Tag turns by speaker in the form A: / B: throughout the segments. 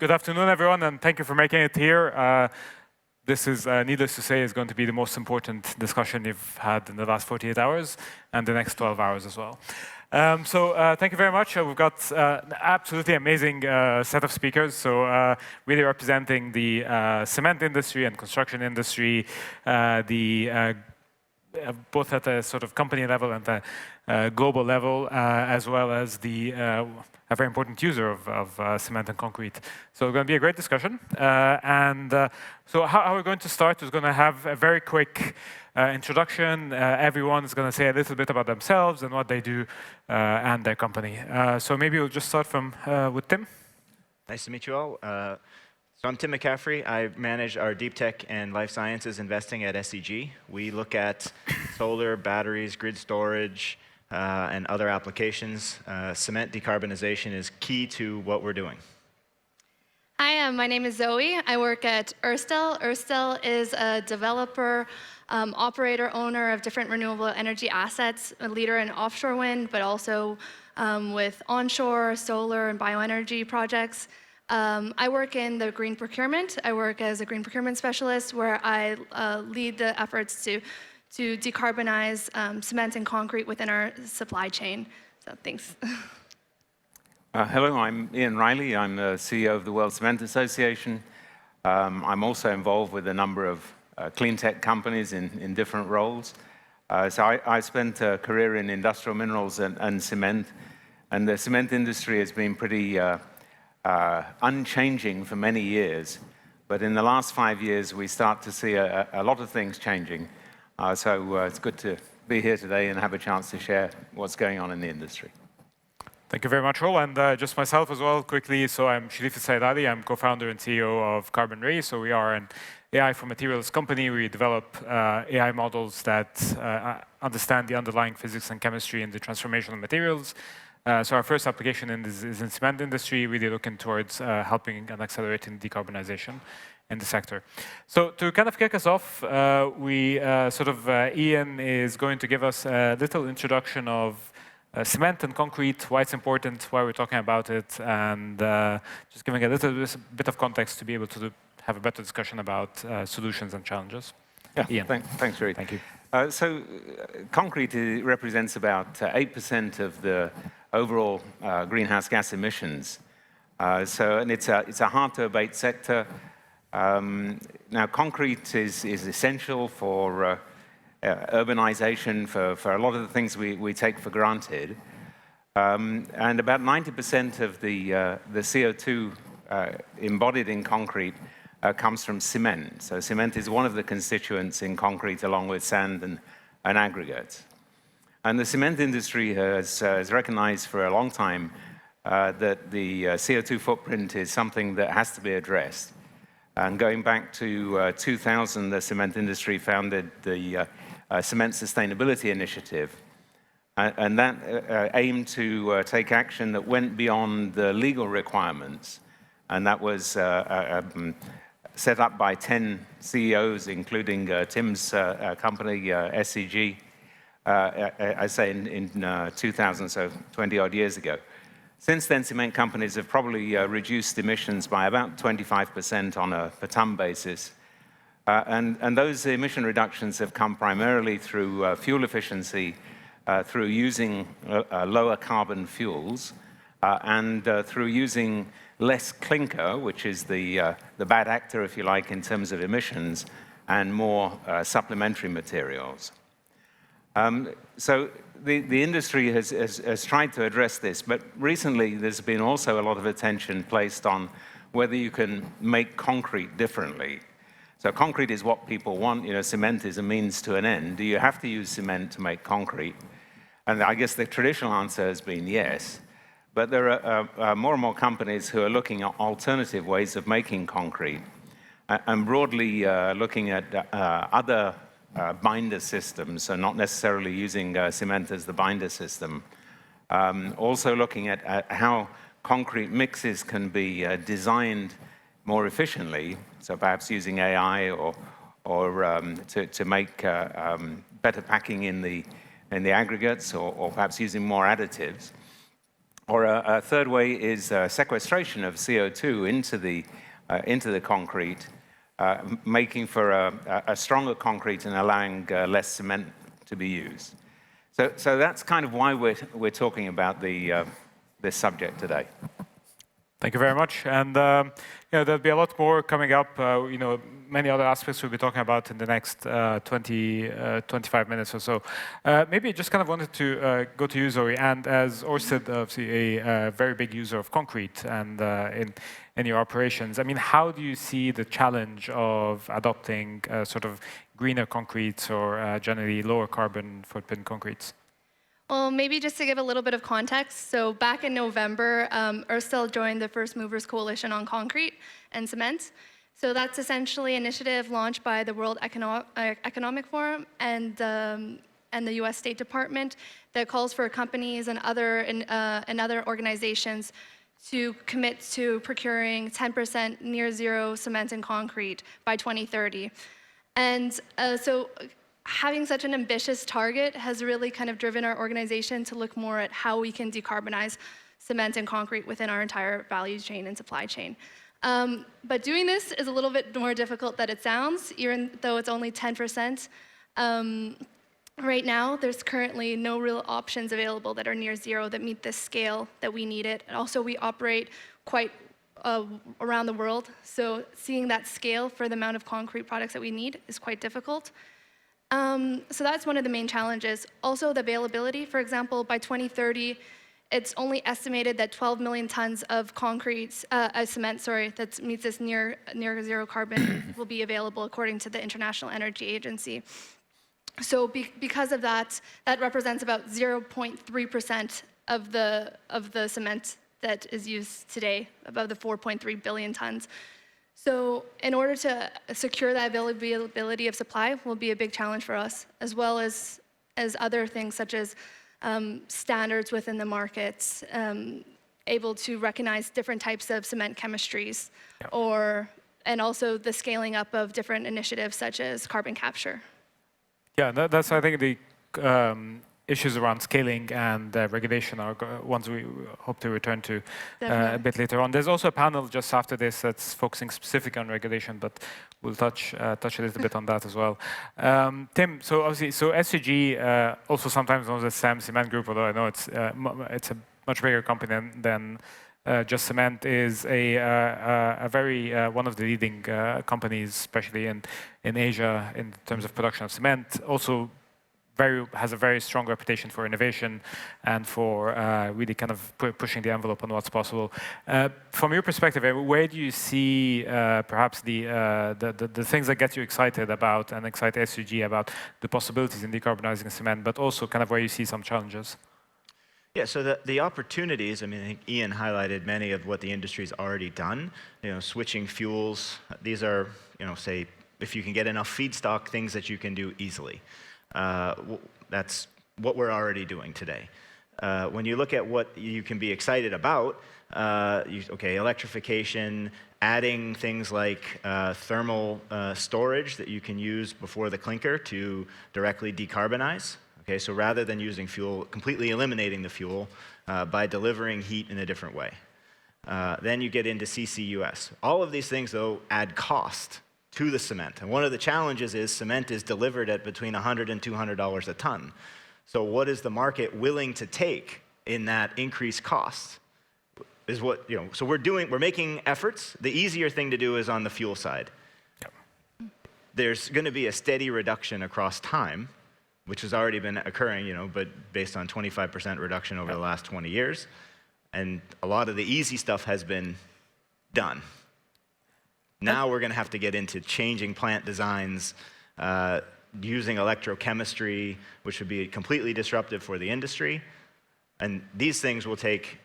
A: Good afternoon, everyone, and thank you for making it here. This is, needless to say, is going to be the most important discussion you've had in the last 48 hours and the next 12 hours as well. Thank you very much. We've got an absolutely amazing set of speakers. Really representing the cement industry and construction industry, both at a sort of company level and a global level, as well as a very important user of cement and concrete. So it's going to be a great discussion. So how we're going to start is going to have a very quick introduction. Everyone is going to say a little bit about themselves and what they do and their company. So maybe we'll just start with Tim.
B: Nice to meet you all. So I'm Tim McCaffery. I manage our deep tech and life sciences investing at SEG. We look at solar, batteries, grid storage, and other applications. Cement decarbonization is key to what we're doing.
C: Hi, my name is Zoey. I work at ØRSTED. ØRSTED is a developer, operator, owner of different renewable energy assets, a leader in offshore wind, but also with onshore, solar, and bioenergy projects. I work in the green procurement. I work as a green procurement specialist where I lead the efforts to decarbonize cement and concrete within our supply chain. So thanks.
D: Hello, I'm Ian Riley. I'm the CEO of the World Cement Association. I'm also involved with a number of clean tech companies in different roles. So I spent a career in industrial minerals and cement, and the cement industry has been pretty unchanging for many years. But in the last 5 years, we start to see a lot of things changing. So it's good to be here today and have a chance to share what's going on in the industry.
A: Thank you very much, Roel. And just myself as well, quickly. So I'm Sherif Elsayed-Ali. I'm co-founder and CEO of Carbon Ray. So we are an AI for materials company. We develop AI models that understand the underlying physics and chemistry in the transformation of materials. So our first application is in the cement industry, really looking towards helping and accelerating decarbonization in the sector. So to kind of kick us off, Ian is going to give us a little introduction of cement and concrete, why it's important, why we're talking about it, and just giving a little bit of context to be able to have a better discussion about solutions and challenges.
D: Yeah,
A: Ian.
D: Thanks, Sherif.
A: Thank you.
D: So concrete represents about 8% of the overall greenhouse gas emissions. And it's a hard-to-abate sector. Now, concrete is essential for urbanization, for a lot of the things we take for granted. And about 90% of the CO2 embodied in concrete comes from cement. So cement is one of the constituents in concrete, along with sand and aggregates. And the cement industry has recognized for a long time that the CO2 footprint is something that has to be addressed. And going back to 2000, the cement industry founded the Cement Sustainability Initiative. And that aimed to take action that went beyond the legal requirements. And that was set up by 10 CEOs, including Tim's company, SEG, I say in 2000, so 20-odd years ago. Since then, cement companies have probably reduced emissions by about 25% on a per ton basis. And those emission reductions have come primarily through fuel efficiency, through using lower carbon fuels, and through using less clinker, which is the bad actor, if you like, in terms of emissions, and more supplementary materials. So the industry has tried to address this, but recently there's been also a lot of attention placed on whether you can make concrete differently. So concrete is what people want. You know, cement is a means to an end. Do you have to use cement to make concrete? And I guess the traditional answer has been yes. But there are more and more companies who are looking at alternative ways of making concrete and broadly looking at other binder systems, so not necessarily using cement as the binder system. Also looking at how concrete mixes can be designed more efficiently, so perhaps using AI or to make better packing in the aggregates, or perhaps using more additives. Or a third way is sequestration of CO2 into the concrete, making for a stronger concrete and allowing less cement to be used. So that's kind of why we're talking about this subject today.
A: Thank you very much. And there'll be a lot more coming up. Many other aspects we'll be talking about in the next 25 minutes or so. Maybe I just kind of wanted to go to you, Zoey. And as ØRSTED, obviously a very big user of concrete and in your operations, I mean, how do you see the challenge of adopting sort of greener concretes or generally lower carbon footprint concretes?
C: Well, maybe just to give a little bit of context. So back in November, ØRSTED joined the First Movers Coalition on Concrete and Cement. So that's essentially an initiative launched by the World Economic Forum and the US State Department that calls for companies and other organizations to commit to procuring 10% near zero cement and concrete by 2030. And so having such an ambitious target has really kind of driven our organization to look more at how we can decarbonize cement and concrete within our entire value chain and supply chain. But doing this is a little bit more difficult than it sounds, even though it's only 10%. Right now, there's currently no real options available that are near zero that meet this scale that we need it. And also, we operate quite around the world, so seeing that scale for the amount of concrete products that we need is quite difficult. So that's one of the main challenges. Also, the availability. For example, by 2030, it's only estimated that 12 million tons of cement, that meets this near zero carbon will be available according to the International Energy Agency. So because of that, that represents about 0.3% of the cement that is used today, above the 4.3 billion tons. So in order to secure that availability of supply will be a big challenge for us, as well as other things such as standards within the markets, able to recognize different types of cement chemistries, and also the scaling up of different initiatives such as carbon capture.
A: Yeah, that's, I think, the issues around scaling and regulation are ones we hope to return to a bit later on. There's also a panel just after this that's focusing specifically on regulation, but we'll touch a little bit on that as well. Tim, so obviously, SCG, also sometimes known as Siam Cement Group, although I know it's a much bigger company than just cement, is a very one of the leading companies, especially in Asia, in terms of production of cement. Also, has a very strong reputation for innovation and for really kind of pushing the envelope on what's possible. From your perspective, where do you see perhaps the things that get you excited about and excite SCG about the possibilities in decarbonizing cement, but also kind of where you see some challenges?
B: Yeah, so the opportunities, I mean, I think Ian highlighted many of what the industry's already done. Switching fuels, these are, say, if you can get enough feedstock, things that you can do easily. That's what we're already doing today. When you look at what you can be excited about, electrification, adding things like thermal storage that you can use before the clinker to directly decarbonize. Okay, so rather than using fuel, completely eliminating the fuel by delivering heat in a different way. Then you get into CCUS. All of these things, though, add cost to the cement. And one of the challenges is cement is delivered at between $100 and $200 a ton. So what is the market willing to take in that increased cost? Is what, so we're making efforts. The easier thing to do is on the fuel side. Yep. There's going to be a steady reduction across time, which has already been occurring, but based on 25% reduction over the last 20 years. And a lot of the easy stuff has been done. Now we're going to have to get into changing plant designs, using electrochemistry, which would be completely disruptive for the industry. And these things will take,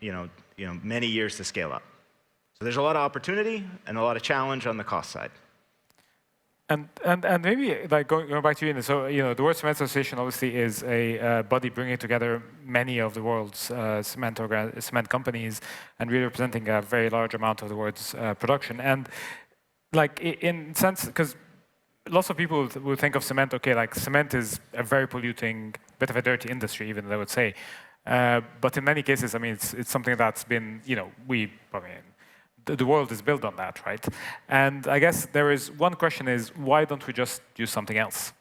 B: many years to scale up. So there's a lot of opportunity and a lot of challenge on the cost side.
A: And maybe like going back to you, so the World Cement Association obviously is a body bringing together many of the world's cement companies and really representing a very large amount of the world's production. And like in sense, because lots of people will think of cement, okay, like cement is a very polluting, bit of a dirty industry, even they would say. But in many cases, I mean, it's something that's been, the world is built on that, right? And I guess there is one question is, why don't we just use something else?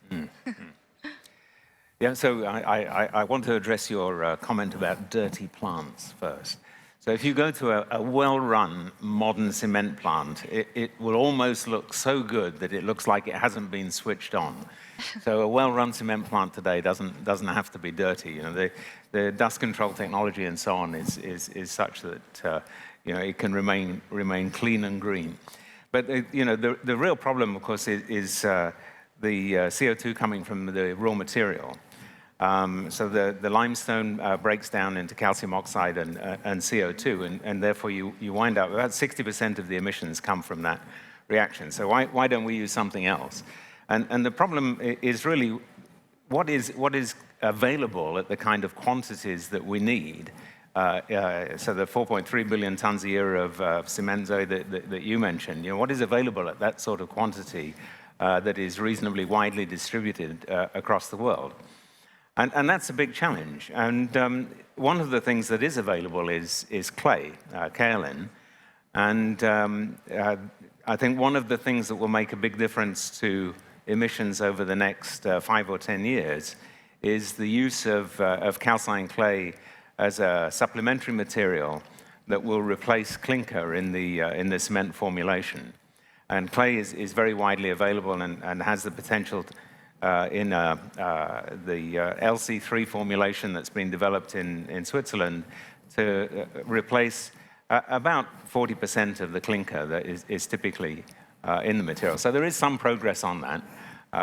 D: Yeah, so I want to address your comment about dirty plants first. So if you go to a well-run modern cement plant, it will almost look so good that it looks like it hasn't been switched on. So a well-run cement plant today doesn't have to be dirty. The dust control technology and so on is such that it can remain clean and green. But the real problem, of course, is the CO2 coming from the raw material. So the limestone breaks down into calcium oxide and CO2, and therefore you wind up about 60% of the emissions come from that reaction. So why don't we use something else? And the problem is really what is available at the kind of quantities that we need. So the 4.3 billion tons a year of cement, Zoey, that you mentioned, what is available at that sort of quantity that is reasonably widely distributed across the world? And that's a big challenge. And one of the things that is available is clay, kaolin. And I think one of the things that will make a big difference to emissions over the next 5 or 10 years is the use of calcined clay as a supplementary material that will replace clinker in the cement formulation. And clay is very widely available and has the potential in the LC3 formulation that's been developed in Switzerland to replace about 40% of the clinker that is typically in the material. So there is some progress on that.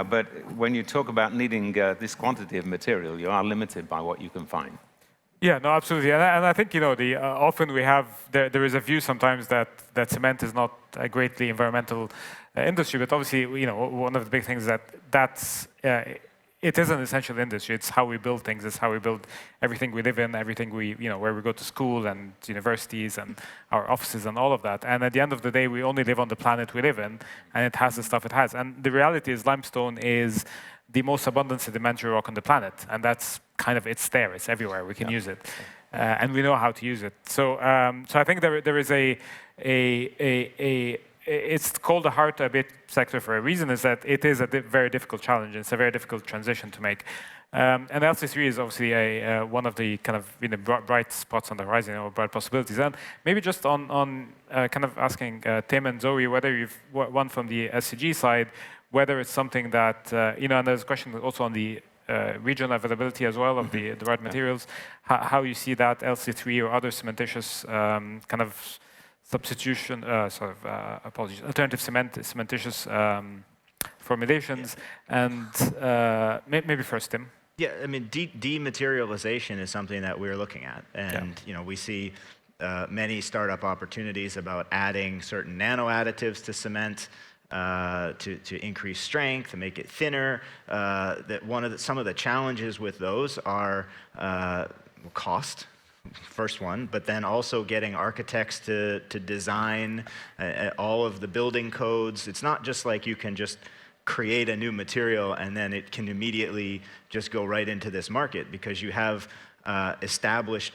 D: But when you talk about needing this quantity of material, you are limited by what you can find.
A: Yeah, no, absolutely. And I think, often we have, there is a view sometimes that cement is not a greatly environmental industry, but obviously, one of the big things it is an essential industry. It's how we build things. It's how we build everything we live in, everything where we go to school and universities and our offices and all of that. And at the end of the day, we only live on the planet we live in, and it has the stuff it has. And the reality is limestone is the most abundant sedimentary rock on the planet, and that's it's there, it's everywhere, we can use it, and we know how to use it. So I think there is it's called a hard-to-abate sector for a reason, is that it is a very difficult challenge, it's a very difficult transition to make. And LC3 is obviously one of the bright spots on the horizon, or bright possibilities. And maybe just on asking Tim and Zoey, whether you've one from the SCG side, whether it's something that, and there's a question also on the regional availability as well of the right materials, how you see that LC3 or other cementitious substitution, alternative cementitious formulations, and maybe first, Tim.
B: Yeah, I mean, dematerialization is something that we're looking at, and we see many startup opportunities about adding certain nano additives to cement to increase strength, to make it thinner. Some of the challenges with those are cost. First one, but then also getting architects to design all of the building codes. It's not just like you can just create a new material and then it can immediately just go right into this market, because you have established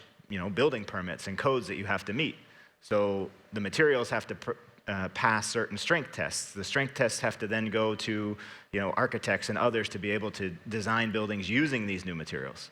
B: building permits and codes that you have to meet. So the materials have to pass certain strength tests. The strength tests have to then go to architects and others to be able to design buildings using these new materials.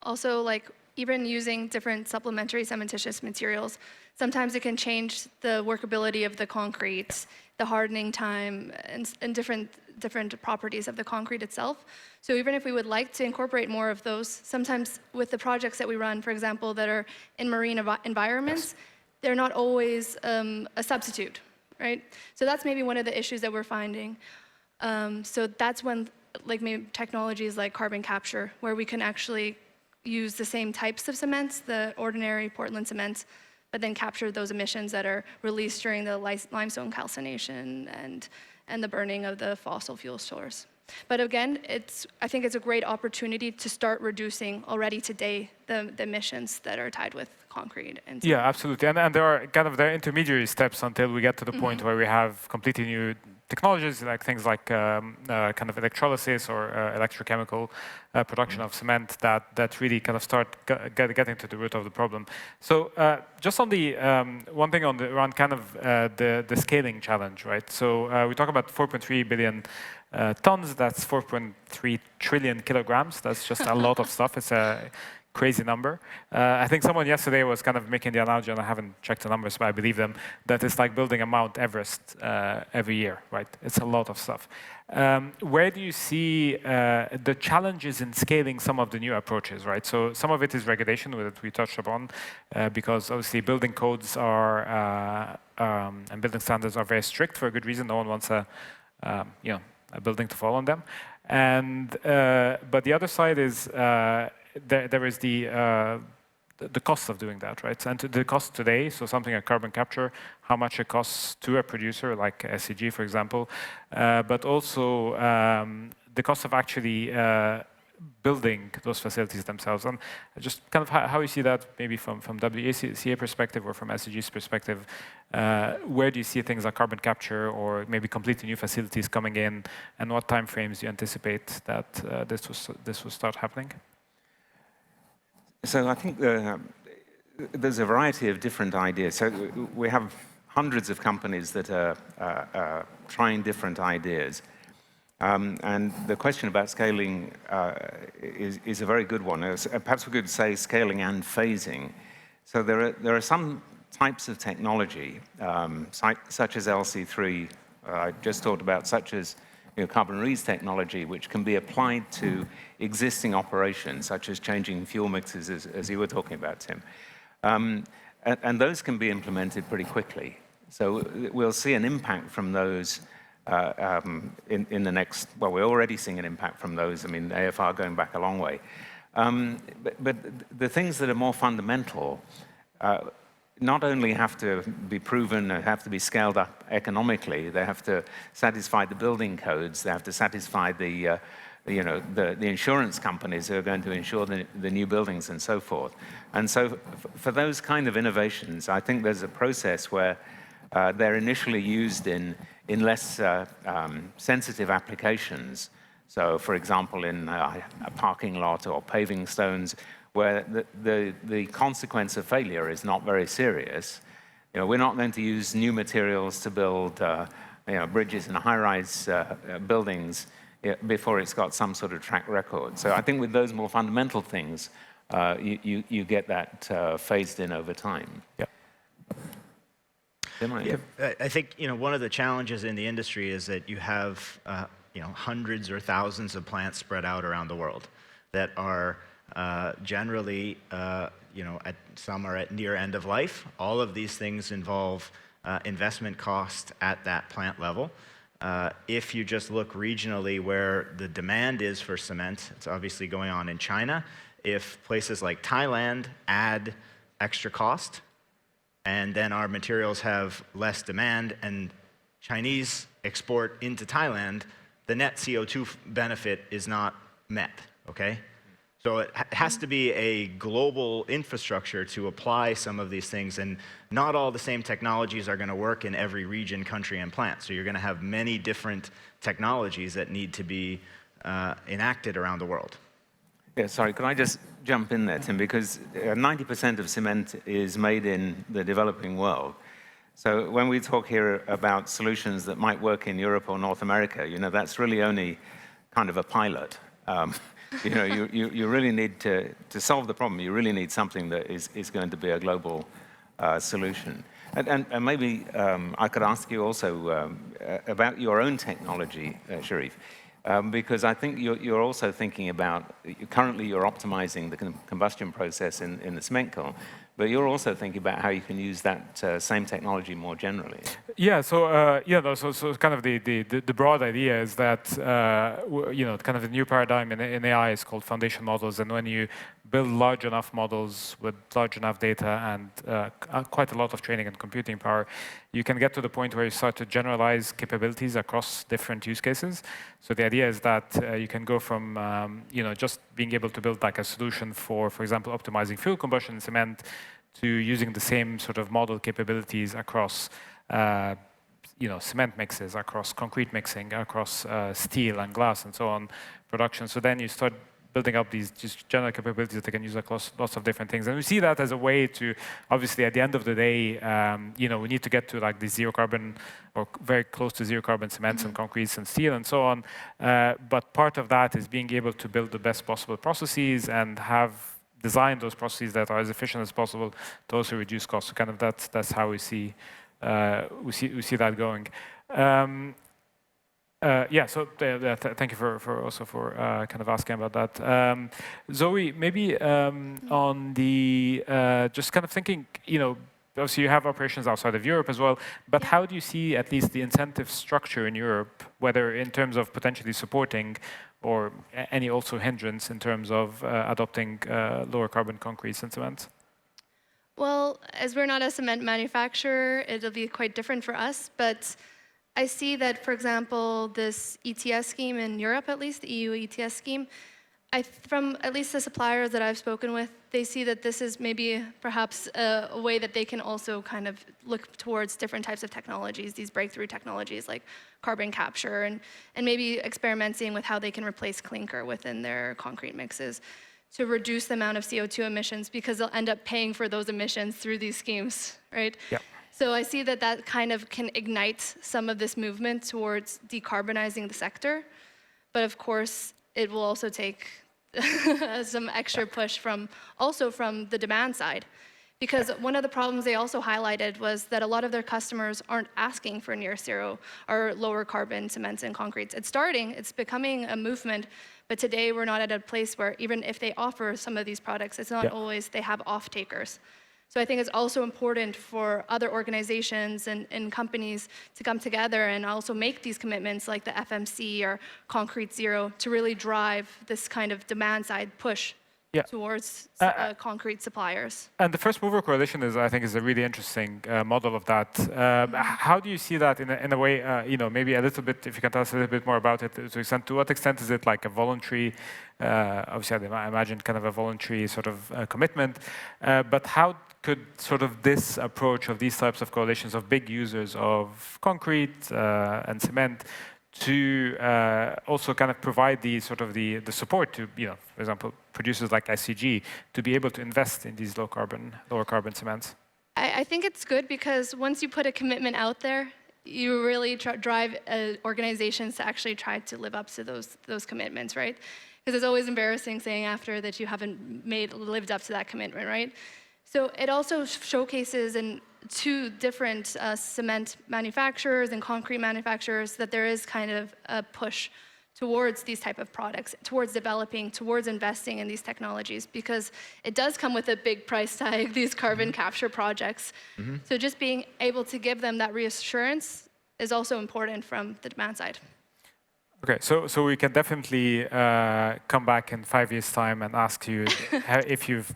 C: Also, even using different supplementary cementitious materials, sometimes it can change the workability of the concrete, the hardening time, and different properties of the concrete itself. So even if we would like to incorporate more of those, sometimes with the projects that we run, for example, that are in marine environments, they're not always a substitute, right? So that's maybe one of the issues that we're finding. So that's when maybe technologies like carbon capture, where we can actually use the same types of cements, the ordinary Portland cements, but then capture those emissions that are released during the limestone calcination and the burning of the fossil fuel source. But again, I think it's a great opportunity to start reducing already today the emissions that are tied with concrete. And
A: yeah, absolutely. And there are there are intermediary steps until we get to the point where we have completely new technologies, like things like kind of electrolysis or electrochemical production of cement that really kind of start getting to the root of the problem. So just on the one thing around kind of the scaling challenge, right? So we talk about 4.3 billion tons. That's 4.3 trillion kilograms. That's just a lot of stuff. It's a crazy number. I think someone yesterday was kind of making the analogy, and I haven't checked the numbers, but I believe them, that it's like building a Mount Everest every year, right? It's a lot of stuff. Where do you see the challenges in scaling some of the new approaches, right? So some of it is regulation that we touched upon, because obviously building codes are and building standards are very strict for a good reason. No one wants a building to fall on them. And but the other side is there is the cost of doing that, right? And the cost today, so something like carbon capture, how much it costs to a producer like SCG, for example, but also the cost of actually building those facilities themselves. And just kind of how you see that maybe from WCA perspective or from SCG's perspective, where do you see things like carbon capture or maybe completely new facilities coming in, and what time frames do you anticipate that this will start happening?
D: So I think there's a variety of different ideas. So we have hundreds of companies that are trying different ideas. And the question about scaling is a very good one. Perhaps we could say scaling and phasing. So there are some types of technology, such as LC3, I just talked about, such as Carbon-Re's technology, which can be applied to existing operations, such as changing fuel mixes, as you were talking about, Tim. And those can be implemented pretty quickly. So we'll see an impact from those in the next, well, we're already seeing an impact from those. I mean, AFR going back a long way. But the things that are more fundamental not only have to be proven, have to be scaled up economically, they have to satisfy the building codes, they have to satisfy the insurance companies who are going to insure the new buildings and so forth. And so for those kind of innovations, I think there's a process where they're initially used in less sensitive applications. So for example, in a parking lot or paving stones, where the consequence of failure is not very serious. We're not going to use new materials to build bridges and high-rise buildings before it's got some sort of track record. So I think with those more fundamental things, you get that phased in over time.
A: Yeah.
B: I think one of the challenges in the industry is that you have hundreds or thousands of plants spread out around the world that are generally, some are at near end of life. All of these things involve investment cost at that plant level. If you just look regionally where the demand is for cement, it's obviously going on in China. If places like Thailand add extra cost, and then our materials have less demand, and Chinese export into Thailand, the net CO2 benefit is not met, okay? So it has to be a global infrastructure to apply some of these things, and not all the same technologies are going to work in every region, country, and plant. So you're going to have many different technologies that need to be enacted around the world.
D: Yeah, sorry, could I just jump in there, Tim? Because 90% of cement is made in the developing world. So when we talk here about solutions that might work in Europe or North America, that's really only kind of a pilot. You really need to solve the problem, you really need something that is going to be a global solution. And maybe I could ask you also about your own technology, Sherif, because I think you're also thinking about, currently you're optimizing the combustion process in the cement kiln, but you're also thinking about how you can use that same technology more generally.
A: Yeah, so so kind of the broad idea is that kind of the new paradigm in AI is called foundation models, and when you build large enough models with large enough data and quite a lot of training and computing power, you can get to the point where you start to generalize capabilities across different use cases. So the idea is that you can go from just being able to build like a solution for example, optimizing fuel combustion in cement, to using the same sort of model capabilities across cement mixes, across concrete mixing, across steel and glass and so on production. So then you start building up these just general capabilities that they can use across lots of different things. And we see that as a way to, obviously, at the end of the day, we need to get to like the zero carbon or very close to zero carbon cements and concretes and steel and so on. But part of that is being able to build the best possible processes and have designed those processes that are as efficient as possible to also reduce costs. So kind of that's how we see that going. So thank you for also for kind of asking about that. Zoey, maybe on the just kind of thinking, obviously you have operations outside of Europe as well, but how do you see at least the incentive structure in Europe, whether in terms of potentially supporting or any also hindrance in terms of adopting lower carbon concretes and cements?
C: Well, as we're not a cement manufacturer, it'll be quite different for us, but I see that, for example, this ETS scheme in Europe, at least, the EU ETS scheme, from at least the suppliers that I've spoken with, they see that this is maybe perhaps a way that they can also kind of look towards different types of technologies, these breakthrough technologies like carbon capture, and maybe experimenting with how they can replace clinker within their concrete mixes to reduce the amount of CO2 emissions, because they'll end up paying for those emissions through these schemes, right?
A: Yep.
C: So I see that kind of can ignite some of this movement towards decarbonizing the sector. But of course, it will also take some extra push from the demand side. Because one of the problems they also highlighted was that a lot of their customers aren't asking for near zero or lower carbon cements and concretes. It's becoming a movement, but today we're not at a place where even if they offer some of these products, it's not always they have off-takers. So I think it's also important for other organizations and companies to come together and also make these commitments like the FMC or Concrete Zero to really drive this kind of demand side push towards concrete suppliers.
A: And the first mover coalition I think is a really interesting model of that. How do you see that in a way, maybe a little bit, if you can tell us a little bit more about it, to what extent is it like a voluntary, obviously I imagine kind of a voluntary sort of commitment, but how could sort of this approach of these types of coalitions of big users of concrete and cement to also kind of provide the sort of the support to, for example, producers like SCG to be able to invest in these lower carbon cements?
C: I think it's good because once you put a commitment out there, you really drive organizations to actually try to live up to those commitments, right? Because it's always embarrassing saying after that you haven't lived up to that commitment, right? So it also showcases in two different cement manufacturers and concrete manufacturers that there is kind of a push towards these type of products, towards developing, towards investing in these technologies, because it does come with a big price tag, these carbon capture projects. So just being able to give them that reassurance is also important from the demand side.
A: Okay, so we can definitely come back in 5 years' time and ask you if you've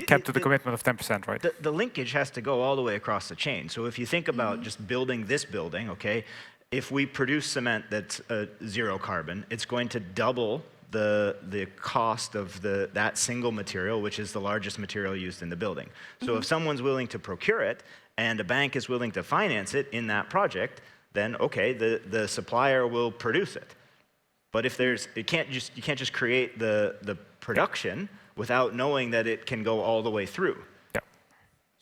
A: kept to the commitment of 10%, right?
B: The linkage has to go all the way across the chain. So if you think about just building this building, okay, if we produce cement that's zero carbon, it's going to double the cost of that single material, which is the largest material used in the building. So if someone's willing to procure it and a bank is willing to finance it in that project, then okay, the supplier will produce it. But if you can't just create the production without knowing that it can go all the way through.
A: Yeah.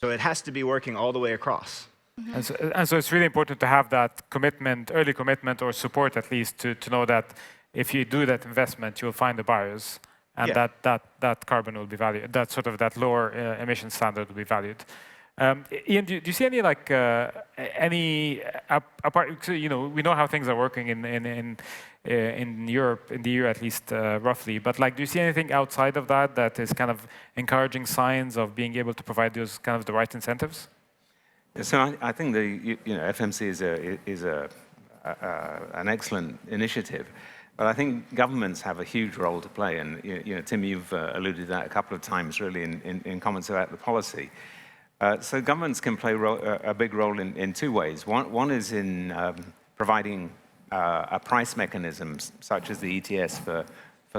B: So it has to be working all the way across.
A: And so it's really important to have that commitment, early commitment or support at least to know that if you do that investment, you'll find the buyers and that carbon will be valued, that lower emission standard will be valued. Ian, do you see any apart? We know how things are working in Europe, in the EU at least, roughly. But do you see anything outside of that is kind of encouraging signs of being able to provide those kind of the right incentives?
D: So I think the FMC is an excellent initiative. But I think governments have a huge role to play, and Tim, you've alluded to that a couple of times, really, in comments about the policy. So governments can play a big role in two ways. One is in providing a price mechanism, such as the ETS for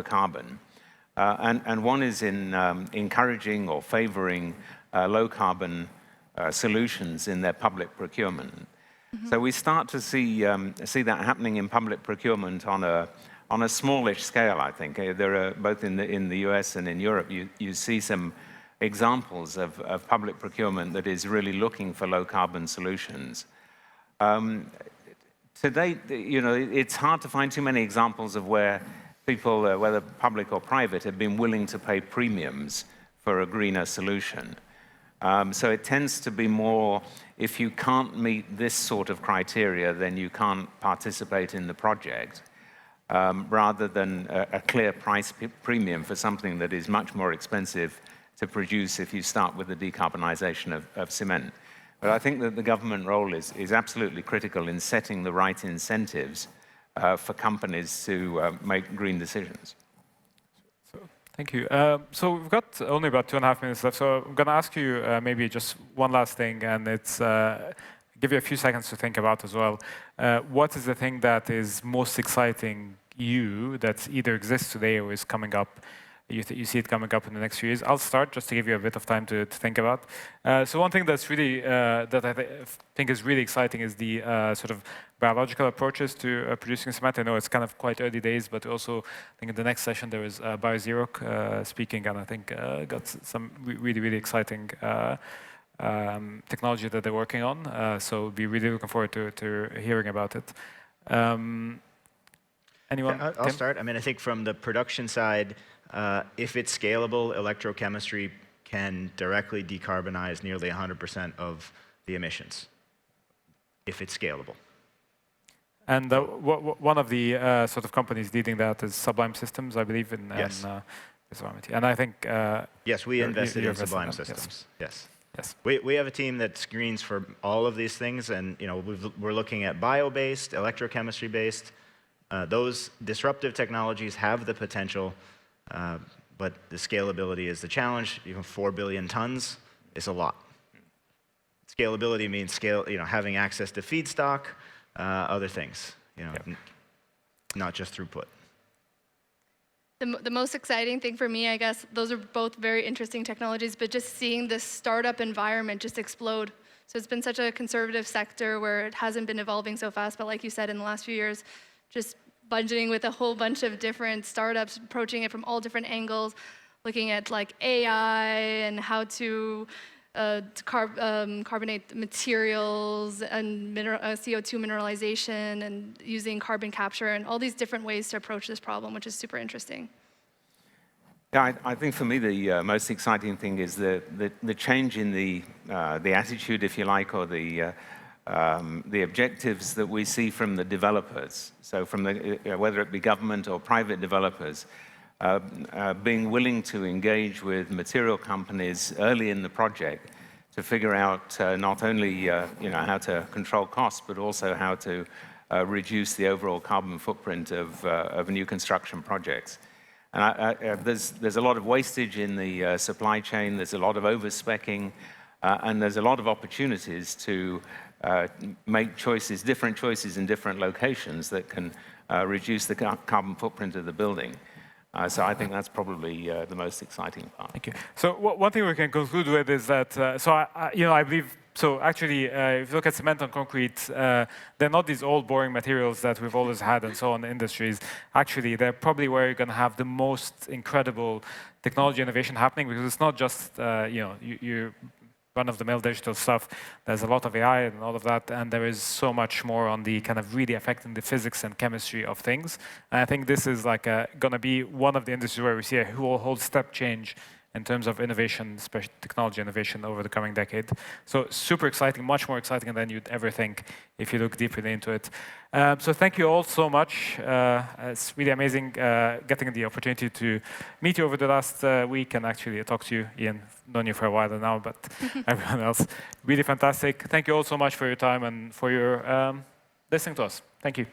D: carbon, and one is in encouraging or favoring low carbon solutions in their public procurement. So we start to see that happening in public procurement on a smallish scale, I think. There are, both in the US and in Europe, you see some examples of public procurement that is really looking for low-carbon solutions. To date, it's hard to find too many examples of where people, whether public or private, have been willing to pay premiums for a greener solution. So it tends to be more, if you can't meet this sort of criteria, then you can't participate in the project, rather than a clear price premium for something that is much more expensive to produce if you start with the decarbonization of cement. But I think that the government role is absolutely critical in setting the right incentives for companies to make green decisions.
A: Thank you. So we've got only about 2.5 minutes left, so I'm going to ask you maybe just one last thing, and it's give you a few seconds to think about as well. What is the thing that is most exciting you that either exists today or is coming up? You see it coming up in the next few years. I'll start just to give you a bit of time to think about. So one thing that's really that I think is really exciting is the sort of biological approaches to producing cement. I know it's kind of quite early days, but also I think in the next session there was BioZero speaking, and I think got some really exciting technology that they're working on. So be really looking forward to hearing about it. Anyone?
B: Yeah, I'll start. I mean, I think from the production side, if it's scalable, electrochemistry can directly decarbonize nearly 100% of the emissions, if it's scalable.
A: And one of the sort of companies leading that is Sublime Systems, I believe,
B: Yes.
A: And I think...
B: yes, we invested in Sublime
A: in
B: Systems. Yes.
A: Yes.
B: We have a team that screens for all of these things, and we're looking at bio-based, electrochemistry-based. Those disruptive technologies have the potential, but the scalability is the challenge. Even 4 billion tons is a lot. Scalability means having access to feedstock, other things, not just throughput.
C: The most exciting thing for me, I guess, those are both very interesting technologies, but just seeing this startup environment just explode. So it's been such a conservative sector where it hasn't been evolving so fast, but like you said, in the last few years, just budgeting with a whole bunch of different startups, approaching it from all different angles, looking at like AI and how to carbonate materials and CO2 mineralization and using carbon capture and all these different ways to approach this problem, which is super interesting.
D: Yeah, I think for me the most exciting thing is the change in the attitude, if you like, or the objectives that we see from the developers. So from whether it be government or private developers, being willing to engage with material companies early in the project to figure out not only how to control costs, but also how to reduce the overall carbon footprint of new construction projects. And there's a lot of wastage in the supply chain. There's a lot of overspeccing, and there's a lot of opportunities to make different choices in different locations that can reduce the carbon footprint of the building. So I think that's probably the most exciting part.
A: Thank you. So one thing we can conclude with is that, I believe, so actually, if you look at cement and concrete, they're not these old boring materials that we've always had and so on in industries. Actually, they're probably where you're going to have the most incredible technology innovation happening, because it's not just, you run-of-the-mill digital stuff. There's a lot of AI and all of that, and there is so much more on the kind of really affecting the physics and chemistry of things. And I think this is like going to be one of the industries where we see a whole step change in terms of innovation, especially technology innovation over the coming decade. So super exciting, much more exciting than you'd ever think if you look deeply into it. So thank you all so much. It's really amazing getting the opportunity to meet you over the last week and actually talk to you. Ian, known you for a while now, but everyone else, really fantastic. Thank you all so much for your time and for your listening to us. Thank you.